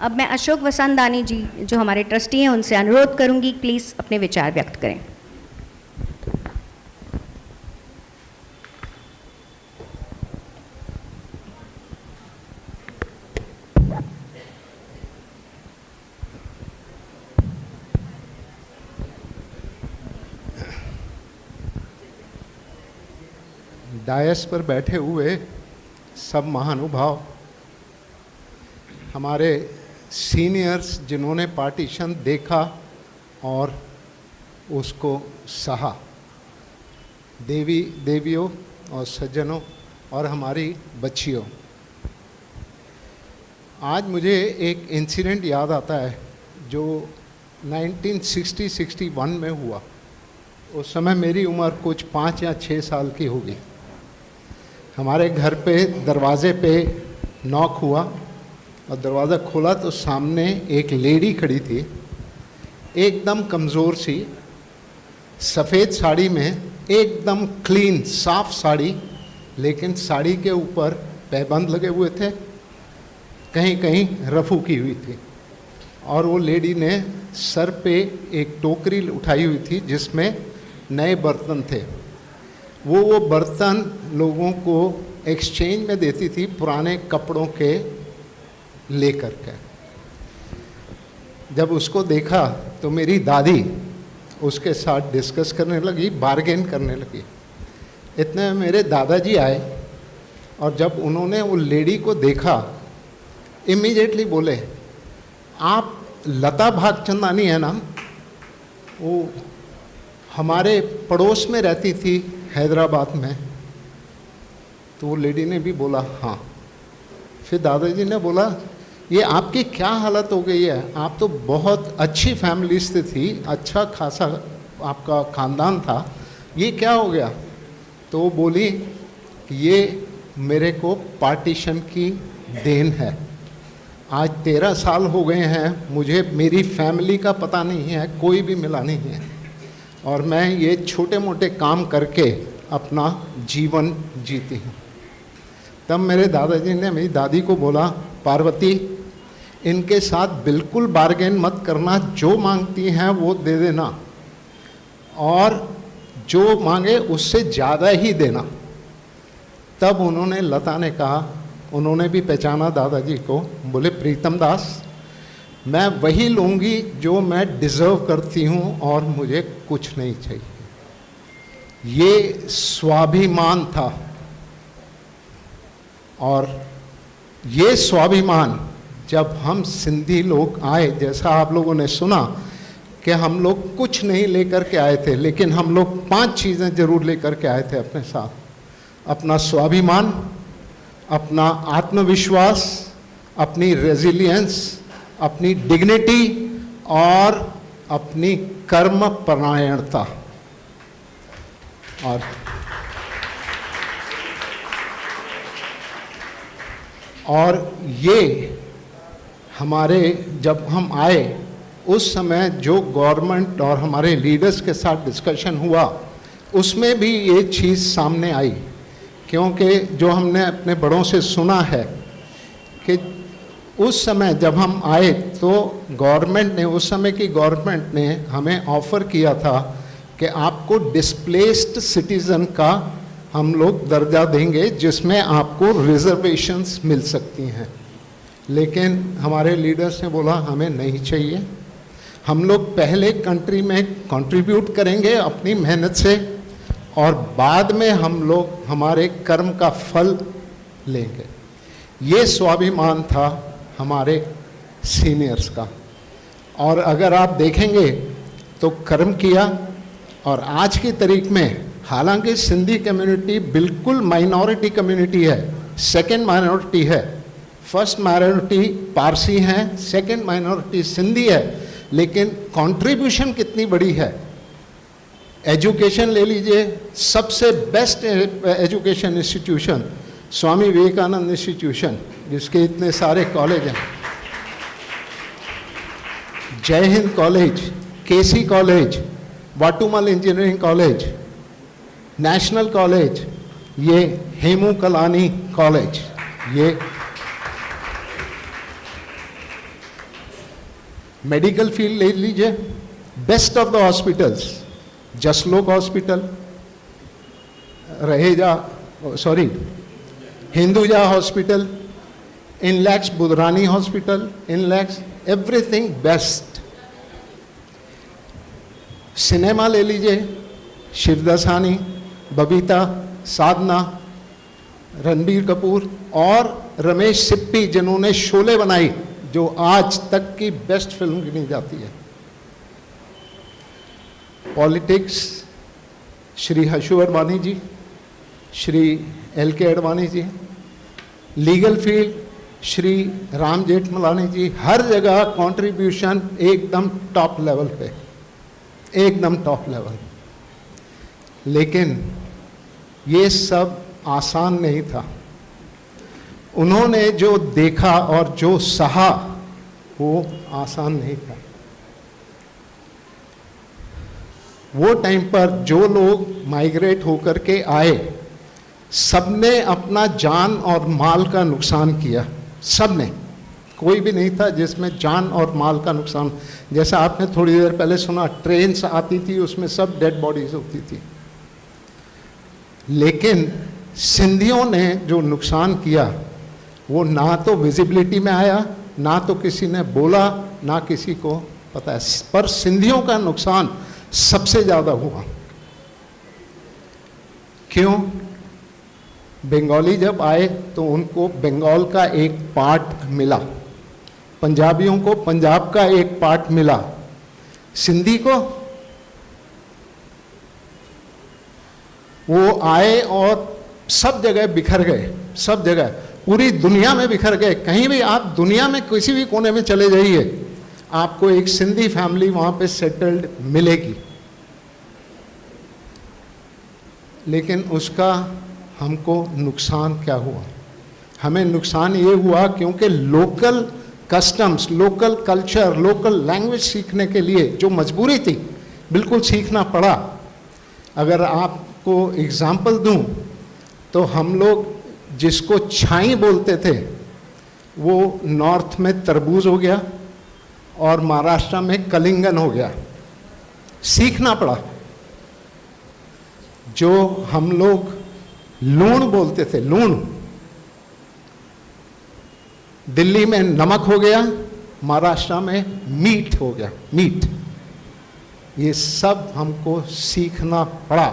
अब मैं अशोक वसंतानी जी जो हमारे ट्रस्टी हैं उनसे अनुरोध करूंगी, प्लीज़ अपने विचार व्यक्त करें। डायस पर बैठे हुए सब महानुभाव, हमारे सीनियर्स जिन्होंने पार्टीशन देखा और उसको सहा, देवियों और सज्जनों और हमारी बच्चियों, आज मुझे एक इंसिडेंट याद आता है जो 1960-61 में हुआ। उस समय मेरी उम्र कुछ 5 या 6 साल की होगी। हमारे घर पे दरवाजे पे नॉक हुआ और दरवाज़ा खोला तो सामने एक लेडी खड़ी थी, एकदम कमज़ोर सी, सफ़ेद साड़ी में, एकदम क्लीन साफ साड़ी, लेकिन साड़ी के ऊपर पैबंद लगे हुए थे, कहीं कहीं रफू की हुई थी। और वो लेडी ने सर पे एक टोकरी उठाई हुई थी जिसमें नए बर्तन थे। वो बर्तन लोगों को एक्सचेंज में देती थी पुराने कपड़ों के लेकर के। जब उसको देखा तो मेरी दादी उसके साथ डिस्कस करने लगी, बार्गेन करने लगी। इतने में मेरे दादाजी आए और जब उन्होंने वो लेडी को देखा, इमीडिएटली बोले, आप लता भागचंदानी है ना? वो हमारे पड़ोस में रहती थी हैदराबाद में। तो वो लेडी ने भी बोला हाँ। फिर दादाजी ने बोला, ये आपकी क्या हालत हो गई है? आप तो बहुत अच्छी फैमिली से थी, अच्छा खासा आपका ख़ानदान था, ये क्या हो गया? तो वो बोली कि ये मेरे को पार्टीशन की देन है। आज 13 साल हो गए हैं, मुझे मेरी फैमिली का पता नहीं है, कोई भी मिला नहीं है, और मैं ये छोटे मोटे काम करके अपना जीवन जीती हूँ। तब मेरे दादाजी ने मेरी दादी को बोला, पार्वती, इनके साथ बिल्कुल बार्गेन मत करना, जो मांगती हैं वो दे देना और जो मांगे उससे ज़्यादा ही देना। तब उन्होंने, लता ने कहा, उन्होंने भी पहचाना दादाजी को, बोले, प्रीतम दास, मैं वही लूँगी जो मैं डिज़र्व करती हूँ और मुझे कुछ नहीं चाहिए। ये स्वाभिमान था। और ये स्वाभिमान जब हम सिंधी लोग आए, जैसा आप लोगों ने सुना कि हम लोग कुछ नहीं लेकर के आए थे, लेकिन हम लोग 5 चीज़ें ज़रूर लेकर के आए थे अपने साथ। अपना स्वाभिमान, अपना आत्मविश्वास, अपनी रेजिलियंस, अपनी डिग्निटी और अपनी कर्म परायणता। और ये हमारे, जब हम आए उस समय जो गवर्नमेंट और हमारे लीडर्स के साथ डिस्कशन हुआ, उसमें भी ये चीज़ सामने आई। क्योंकि जो हमने अपने बड़ों से सुना है कि उस समय जब हम आए तो गवर्नमेंट ने, उस समय की गवर्नमेंट ने हमें ऑफ़र किया था कि आपको डिस्प्लेस्ड सिटीज़न का हम लोग दर्जा देंगे, जिसमें आपको रिजर्वेशंस मिल सकती हैं। लेकिन हमारे लीडर्स ने बोला, हमें नहीं चाहिए, हम लोग पहले कंट्री में कंट्रीब्यूट करेंगे अपनी मेहनत से और बाद में हम लोग हमारे कर्म का फल लेंगे। ये स्वाभिमान था हमारे सीनियर्स का। और अगर आप देखेंगे तो कर्म किया, और आज की तारीख में हालांकि सिंधी कम्युनिटी बिल्कुल माइनॉरिटी कम्युनिटी है, सेकंड माइनॉरिटी है, फर्स्ट माइनॉरिटी पारसी हैं, सेकंड माइनॉरिटी सिंधी है, लेकिन कंट्रीब्यूशन कितनी बड़ी है। एजुकेशन ले लीजिए, सबसे best education institution Swami Vivekananda institution, जिसके इतने सारे कॉलेज हैं, Jai Hind college, KC college, Watumull engineering college, national college, ये हेमू कलानी कॉलेज, ये मेडिकल फील्ड ले लीजिए, best of the hospitals, Jaslok hospital, Raheja Hinduja hospital, Inlaks Budhrani hospital, Inlaks, everything best. Cinema ले लीजिए, शिवदासानी, बबीता, साधना, रणबीर कपूर और रमेश सिप्पी जिन्होंने शोले बनाई, जो आज तक की बेस्ट फिल्म गिनी जाती है। पॉलिटिक्स, श्री हर्षु अडवाणी जी, श्री एल के अडवाणी जी। लीगल फील्ड, श्री राम जेठमलानी जी। हर जगह कंट्रीब्यूशन एकदम टॉप लेवल पे, एकदम टॉप लेवल। लेकिन ये सब आसान नहीं था। उन्होंने जो देखा और जो सहा वो आसान नहीं था। वो टाइम पर जो लोग माइग्रेट होकर के आए, सबने अपना जान और माल का नुकसान किया, सबने, कोई भी नहीं था जिसमें जान और माल का नुकसान। जैसा आपने थोड़ी देर पहले सुना, ट्रेन्स आती थी, उसमें सब डेड बॉडीज होती थी। लेकिन सिंधियों ने जो नुकसान किया वो ना तो विजिबिलिटी में आया, ना तो किसी ने बोला, ना किसी को पता है, पर सिंधियों का नुकसान सबसे ज़्यादा हुआ। क्यों? बंगाली जब आए तो उनको बंगाल का एक पार्ट मिला, पंजाबियों को पंजाब का एक पार्ट मिला, सिंधी को वो आए और सब जगह बिखर गए, सब जगह, पूरी दुनिया में बिखर गए। कहीं भी आप दुनिया में किसी भी कोने में चले जाइए, आपको एक सिंधी फैमिली वहाँ पे सेटल्ड मिलेगी। लेकिन उसका हमको नुकसान क्या हुआ? हमें नुकसान ये हुआ क्योंकि local customs, local culture, local language सीखने के लिए जो मजबूरी थी, बिल्कुल सीखना पड़ा। अगर आपको एग्जाम्पल दूं तो हम लोग जिसको छाई बोलते थे वो नॉर्थ में तरबूज हो गया और महाराष्ट्र में कलिंगन हो गया, सीखना पड़ा। जो हम लोग लूण बोलते थे, लूण, दिल्ली में नमक हो गया, महाराष्ट्र में मीट हो गया, मीट। ये सब हमको सीखना पड़ा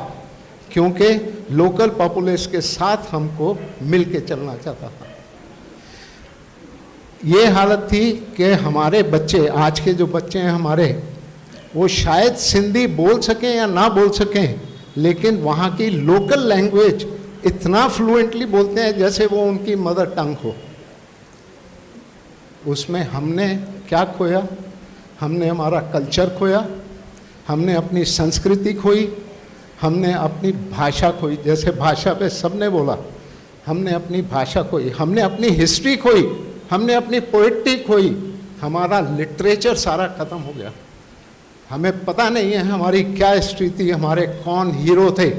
क्योंकि लोकल पॉपुलेशन के साथ हमको मिलके चलना चाहता था। ये हालत थी कि हमारे बच्चे, आज के जो बच्चे हैं हमारे, वो शायद सिंधी बोल सकें या ना बोल सकें, लेकिन वहाँ की लोकल लैंग्वेज इतना फ्लुएंटली बोलते हैं जैसे वो उनकी मदर टंग हो। उसमें हमने क्या खोया? हमने हमारा कल्चर खोया, हमने अपनी संस्कृति खोई, हमने अपनी भाषा खोई। जैसे भाषा पे सबने बोला, हमने अपनी भाषा खोई, हमने अपनी हिस्ट्री खोई, हमने अपनी पोइट्री खोई, हमारा लिटरेचर सारा खत्म हो गया। हमें पता नहीं है हमारी क्या हिस्ट्री थी, हमारे कौन हीरो थे।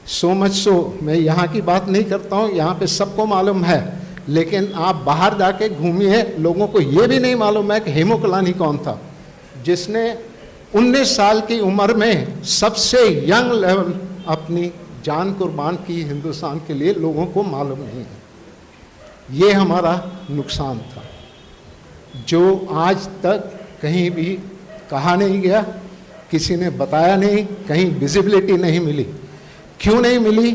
सो मच सो, मैं यहाँ की बात नहीं करता हूँ, यहाँ पे सबको मालूम है, लेकिन आप बाहर जाके घूमिए, लोगों को ये भी नहीं मालूम है कि हेमू कालानी कौन था, जिसने 19 साल की उम्र में सबसे यंग लेवल अपनी जान कुर्बान की हिंदुस्तान के लिए। लोगों को मालूम नहीं है। ये हमारा नुकसान था जो आज तक कहीं भी कहा नहीं गया, किसी ने बताया नहीं, कहीं विजिबिलिटी नहीं मिली। क्यों नहीं मिली?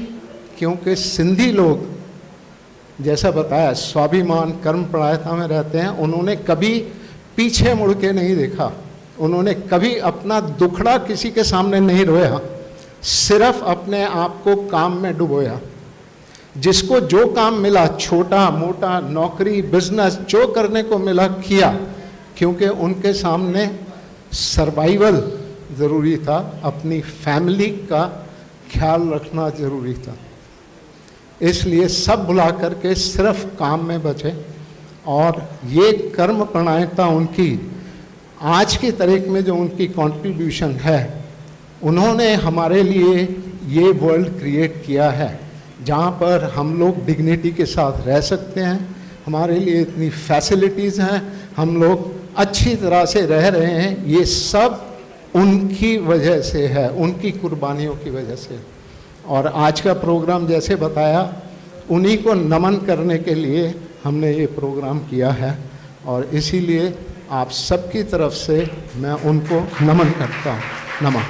क्योंकि सिंधी लोग, जैसा बताया, स्वाभिमान कर्म परायणता में रहते हैं। उन्होंने कभी पीछे मुड़ के नहीं देखा, उन्होंने कभी अपना दुखड़ा किसी के सामने नहीं रोया, सिर्फ अपने आप को काम में डुबोया। जिसको जो काम मिला, छोटा मोटा नौकरी, बिजनेस, जो करने को मिला किया, क्योंकि उनके सामने सर्वाइवल ज़रूरी था, अपनी फैमिली का ख्याल रखना ज़रूरी था। इसलिए सब भुला करके सिर्फ काम में बचे। और ये कर्म परायणता उनकी आज की तारीख में जो उनकी कंट्रीब्यूशन है, उन्होंने हमारे लिए ये वर्ल्ड क्रिएट किया है जहाँ पर हम लोग डिग्निटी के साथ रह सकते हैं। हमारे लिए इतनी फैसिलिटीज़ हैं, हम लोग अच्छी तरह से रह रहे हैं, ये सब उनकी वजह से है, उनकी कुर्बानियों की वजह से। और आज का प्रोग्राम जैसे बताया, उन्हीं को नमन करने के लिए हमने ये प्रोग्राम किया है, और इसीलिए आप सबकी तरफ से मैं उनको नमन करता हूँ। नमः।